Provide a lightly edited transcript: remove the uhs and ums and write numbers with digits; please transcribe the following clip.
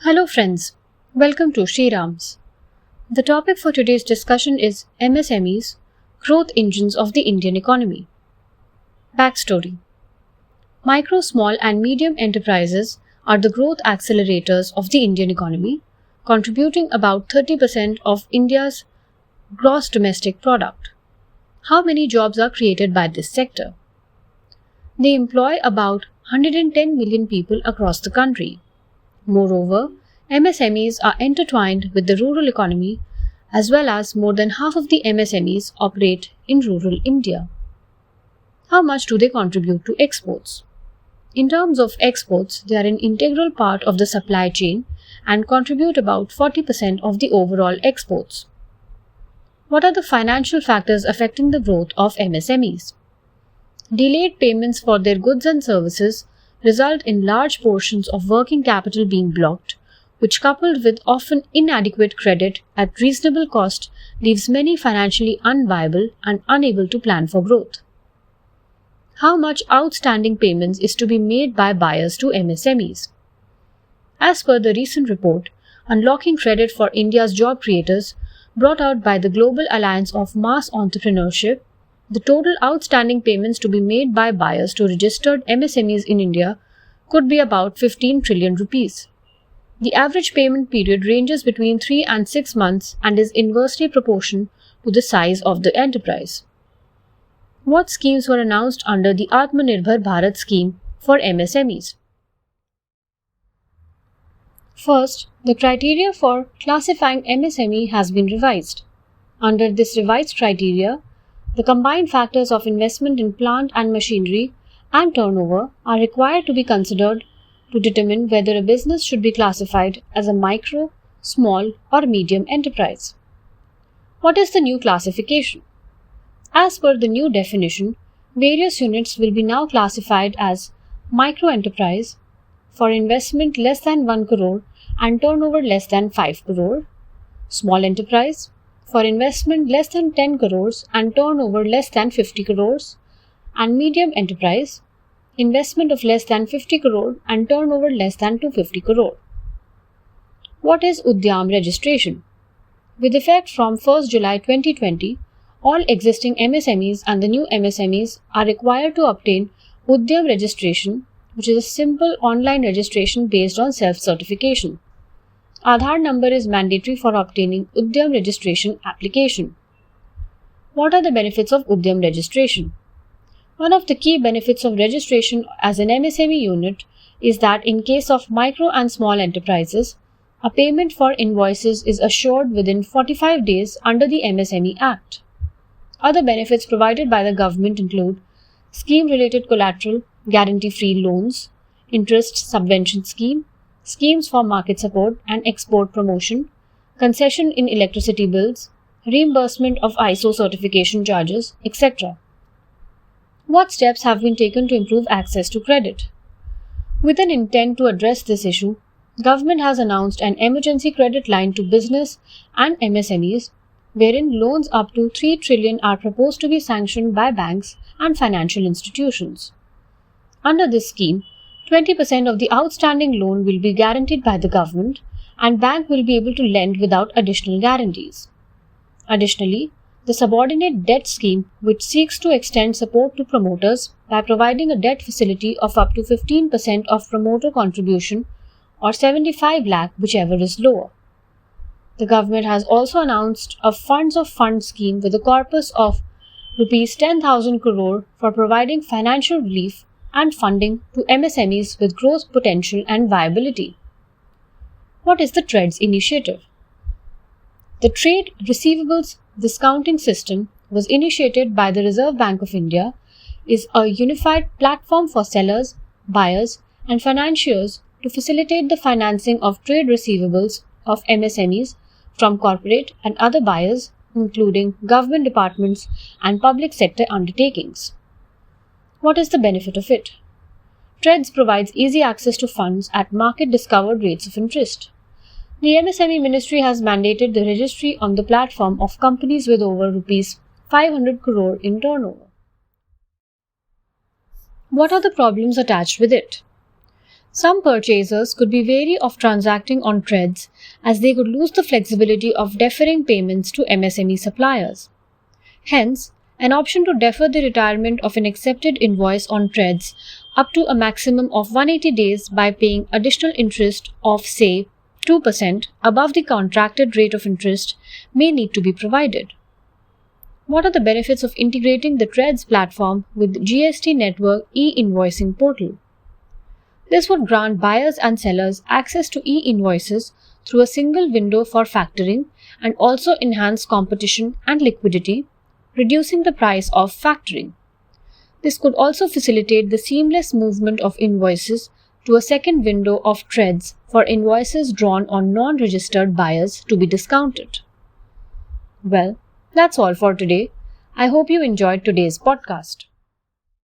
Hello, friends. Welcome to Shriram's. The topic for today's discussion is MSMEs, growth engines of the Indian economy. Backstory. Micro, small, and medium enterprises are the growth accelerators of the Indian economy, contributing about 30% of India's gross domestic product. How many jobs are created by this sector? They employ about 110 million people across the country. Moreover, MSMEs are intertwined with the rural economy, as well as more than half of the MSMEs operate in rural India. How much do they contribute to exports? In terms of exports, they are an integral part of the supply chain and contribute about 40% of the overall exports. What are the financial factors affecting the growth of MSMEs? Delayed payments for their goods and services result in large portions of working capital being blocked, which, coupled with often inadequate credit at reasonable cost, leaves many financially unviable and unable to plan for growth. How much outstanding payments is to be made by buyers to MSMEs? As per the recent report, Unlocking Credit for India's Job Creators, brought out by the Global Alliance of Mass Entrepreneurship, the total outstanding payments to be made by buyers to registered MSMEs in India could be about 15 trillion rupees. The average payment period ranges between 3 and 6 months and is inversely proportional to the size of the enterprise. What schemes were announced under the Atmanirbhar Bharat scheme for MSMEs? First, the criteria for classifying MSME has been revised. Under this revised criteria, the combined factors of investment in plant and machinery and turnover are required to be considered to determine whether a business should be classified as a micro, small, or medium enterprise. What is the new classification? As per the new definition, various units will be now classified as micro enterprise for investment less than 1 crore and turnover less than 5 crore, small enterprise for investment less than 10 crores and turnover less than 50 crores, and medium enterprise, investment of less than 50 crore and turnover less than 250 crore. What is Udyam registration? With effect from 1st July 2020, all existing MSMEs and the new MSMEs are required to obtain Udyam registration, which is a simple online registration based on self-certification. Aadhaar number is mandatory for obtaining Udyam registration application. What are the benefits of Udyam registration? One of the key benefits of registration as an MSME unit is that in case of micro and small enterprises, a payment for invoices is assured within 45 days under the MSME Act. Other benefits provided by the government include scheme-related collateral, guarantee-free loans, interest subvention scheme, schemes for market support and export promotion, concession in electricity bills, reimbursement of ISO certification charges, etc. What steps have been taken to improve access to credit? With an intent to address this issue, government has announced an emergency credit line to business and MSMEs, wherein loans up to 3 trillion are proposed to be sanctioned by banks and financial institutions. Under this scheme, 20% of the outstanding loan will be guaranteed by the government and bank will be able to lend without additional guarantees. Additionally, the subordinate debt scheme, which seeks to extend support to promoters by providing a debt facility of up to 15% of promoter contribution or 75 lakh, whichever is lower. The government has also announced a funds of funds scheme with a corpus of rupees 10,000 crore for providing financial relief and funding to MSMEs with growth potential and viability. What is the TREDS initiative? The Trade Receivables Discounting System was initiated by the Reserve Bank of India, is a unified platform for sellers, buyers, and financiers to facilitate the financing of trade receivables of MSMEs from corporate and other buyers, including government departments and public sector undertakings. What is the benefit of it? TREDS provides easy access to funds at market-discovered rates of interest. The MSME Ministry has mandated the registry on the platform of companies with over rupees 500 crore in turnover. What are the problems attached with it? Some purchasers could be wary of transacting on TReDS as they could lose the flexibility of deferring payments to MSME suppliers. Hence, an option to defer the retirement of an accepted invoice on TReDS up to a maximum of 180 days by paying additional interest of, say, 2% above the contracted rate of interest may need to be provided. What are the benefits of integrating the TReDS platform with GST Network e-invoicing portal? This would grant buyers and sellers access to e-invoices through a single window for factoring and also enhance competition and liquidity, reducing the price of factoring. This could also facilitate the seamless movement of invoices to a second window of TReDS for invoices drawn on non-registered buyers to be discounted. Well, that's all for today. I hope you enjoyed today's podcast.